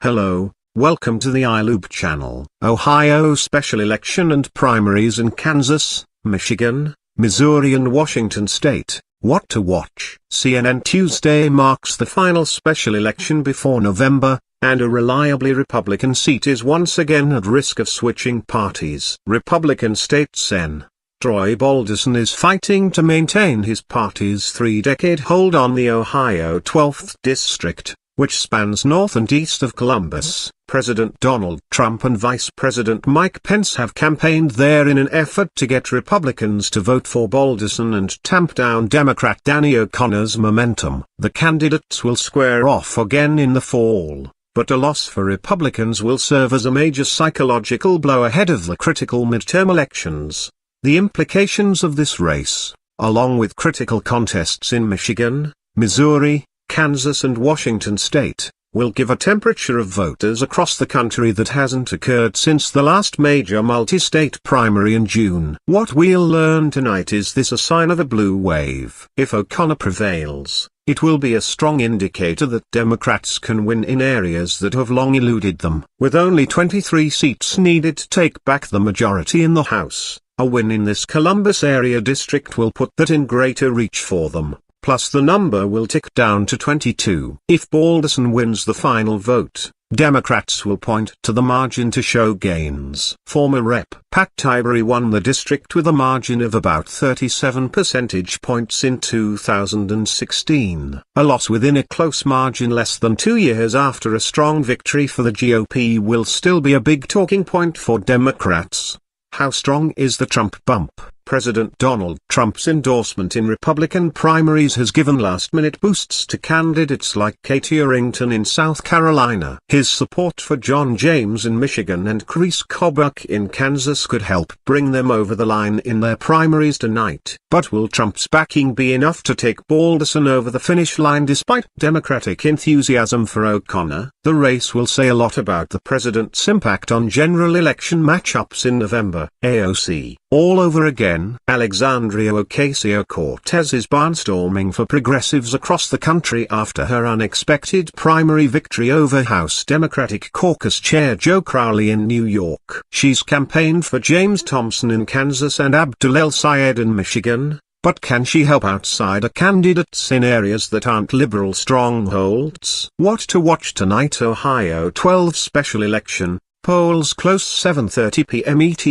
Hello, welcome to the iLoob channel. Ohio special election and primaries in Kansas, Michigan, Missouri and Washington state. What to watch? CNN Tuesday marks the final special election before November, and a reliably Republican seat is once again at risk of switching parties. Republican State Sen. Troy Balderson is fighting to maintain his party's three-decade hold on the Ohio 12th District, which spans north and east of Columbus. President Donald Trump and Vice President Mike Pence have campaigned there in an effort to get Republicans to vote for Balderson and tamp down Democrat Danny O'Connor's momentum. The candidates will square off again in the fall, but a loss for Republicans will serve as a major psychological blow ahead of the critical midterm elections. The implications of this race, along with critical contests in Michigan, Missouri, Kansas and Washington state, will give a temperature of voters across the country that hasn't occurred since the last major multi-state primary in June. What we'll learn tonight is this a sign of a blue wave? If O'Connor prevails, it will be a strong indicator that Democrats can win in areas that have long eluded them. With only 23 seats needed to take back the majority in the House, a win in this Columbus area district will put that in greater reach for them. Plus the number will tick down to 22. If Balderson wins the final vote, Democrats will point to the margin to show gains. Former Rep. Pat Tiberi won the district with a margin of about 37 percentage points in 2016. A loss within a close margin less than 2 years after a strong victory for the GOP will still be a big talking point for Democrats. How strong is the Trump bump? President Donald Trump's endorsement in Republican primaries has given last-minute boosts to candidates like Katie Arrington in South Carolina. His support for John James in Michigan and Chris Kobach in Kansas could help bring them over the line in their primaries tonight. But will Trump's backing be enough to take Balderson over the finish line despite Democratic enthusiasm for O'Connor? The race will say a lot about the president's impact on general election matchups in November. AOC. All over again. Alexandria Ocasio-Cortez is barnstorming for progressives across the country after her unexpected primary victory over House Democratic Caucus Chair Joe Crowley in New York. She's campaigned for James Thompson in Kansas and Abdul El-Sayed in Michigan, but can she help outsider candidates in areas that aren't liberal strongholds? What to watch tonight? Ohio 12 special election, polls close 7:30 p.m. ET.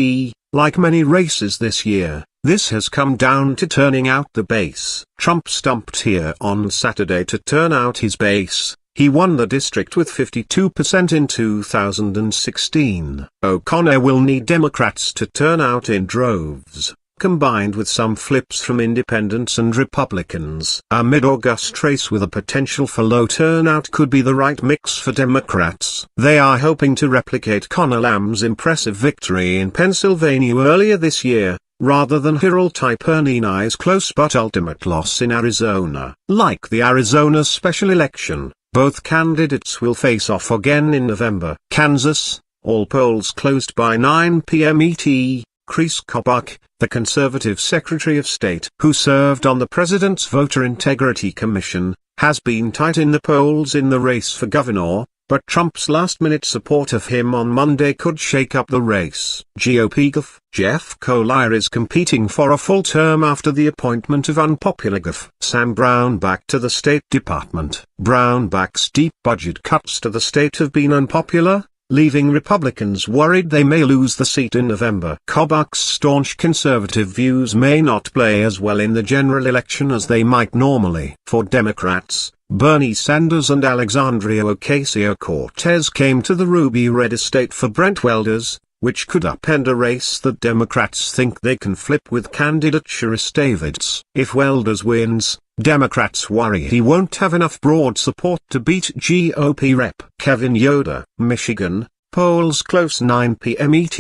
Like many races this year, this has come down to turning out the base. Trump stumped here on Saturday to turn out his base. He won the district with 52% in 2016. O'Connor will need Democrats to turn out in droves, combined with some flips from independents and Republicans. A mid-August race with a potential for low turnout could be the right mix for Democrats. They are hoping to replicate Conor Lamb's impressive victory in Pennsylvania earlier this year, rather than Hiral-type Ernini's close but ultimate loss in Arizona. Like the Arizona special election, both candidates will face off again in November. Kansas, all polls closed by 9 p.m. ET. Chris Kobach, the conservative Secretary of State who served on the President's Voter Integrity Commission, has been tight in the polls in the race for governor, but Trump's last-minute support of him on Monday could shake up the race. GOP GOP Jeff Collier is competing for a full term after the appointment of unpopular GOP Sam Brown back to the State Department. Brownback's deep budget cuts to the state have been unpopular, leaving Republicans worried they may lose the seat in November. Kobach's staunch conservative views may not play as well in the general election as they might normally. For Democrats, Bernie Sanders and Alexandria Ocasio-Cortez came to the Ruby Red Estate for Brent Welders, which could upend a race that Democrats think they can flip with candidate Sharice Davids. If Welders wins, Democrats worry he won't have enough broad support to beat GOP Rep. Kevin Yoder. Michigan, polls close 9 p.m. ET.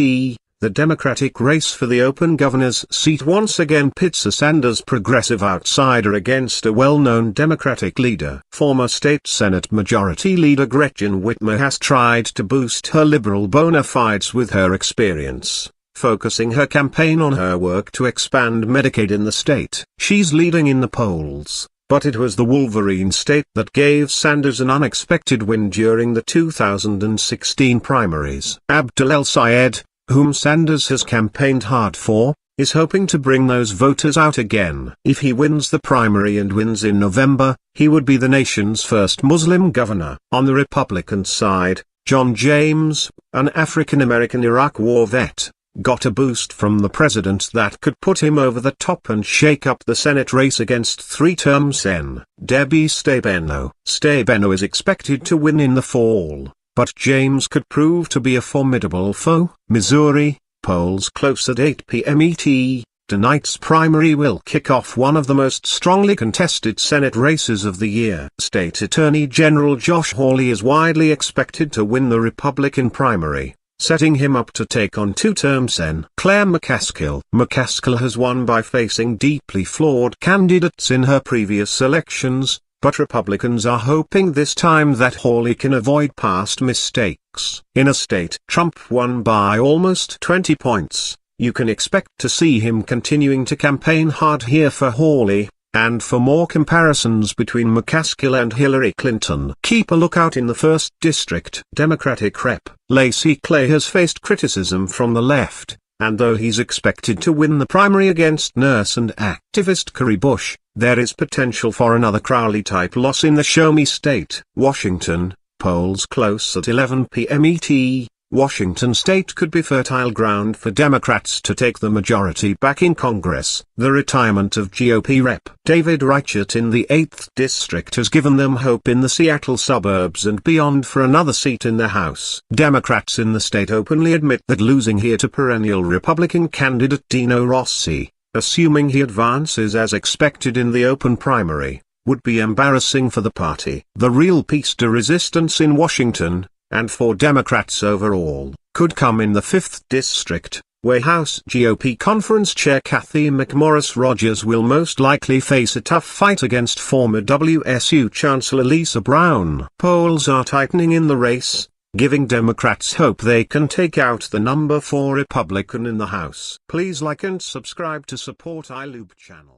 The Democratic race for the open governor's seat once again pits a Sanders progressive outsider against a well-known Democratic leader. Former state Senate Majority Leader Gretchen Whitmer has tried to boost her liberal bona fides with her experience, focusing her campaign on her work to expand Medicaid in the state. She's leading in the polls, but it was the Wolverine state that gave Sanders an unexpected win during the 2016 primaries. Abdul El-Sayed, whom Sanders has campaigned hard for, is hoping to bring those voters out again. If he wins the primary and wins in November, he would be the nation's first Muslim governor. On the Republican side, John James, an African-American Iraq War vet, got a boost from the president that could put him over the top and shake up the Senate race against three-term Sen. Debbie Stabenow. Stabenow is expected to win in the fall, but James could prove to be a formidable foe. Missouri, polls close at 8 p.m. ET. Tonight's primary will kick off one of the most strongly contested Senate races of the year. State Attorney General Josh Hawley is widely expected to win the Republican primary, setting him up to take on two-term Sen. Claire McCaskill. McCaskill has won by facing deeply flawed candidates in her previous elections, but Republicans are hoping this time that Hawley can avoid past mistakes. In a state Trump won by almost 20 points, you can expect to see him continuing to campaign hard here for Hawley. And for more comparisons between McCaskill and Hillary Clinton, keep a lookout in the 1st District. Democratic Rep. Lacy Clay has faced criticism from the left, and though he's expected to win the primary against nurse and activist Cori Bush, there is potential for another Crowley-type loss in the Show-Me state. Washington, polls close at 11 p.m. ET. Washington state could be fertile ground for Democrats to take the majority back in Congress. The retirement of GOP Rep. David Reichert in the 8th District has given them hope in the Seattle suburbs and beyond for another seat in the House. Democrats in the state openly admit that losing here to perennial Republican candidate Dino Rossi, assuming he advances as expected in the open primary, would be embarrassing for the party. The real piece de resistance in Washington, and for Democrats overall, could come in the 5th District, where House GOP Conference Chair Kathy McMorris Rodgers will most likely face a tough fight against former WSU Chancellor Lisa Brown. Polls are tightening in the race, giving Democrats hope they can take out the number 4 Republican in the House. Please like and subscribe to support iLoob channel.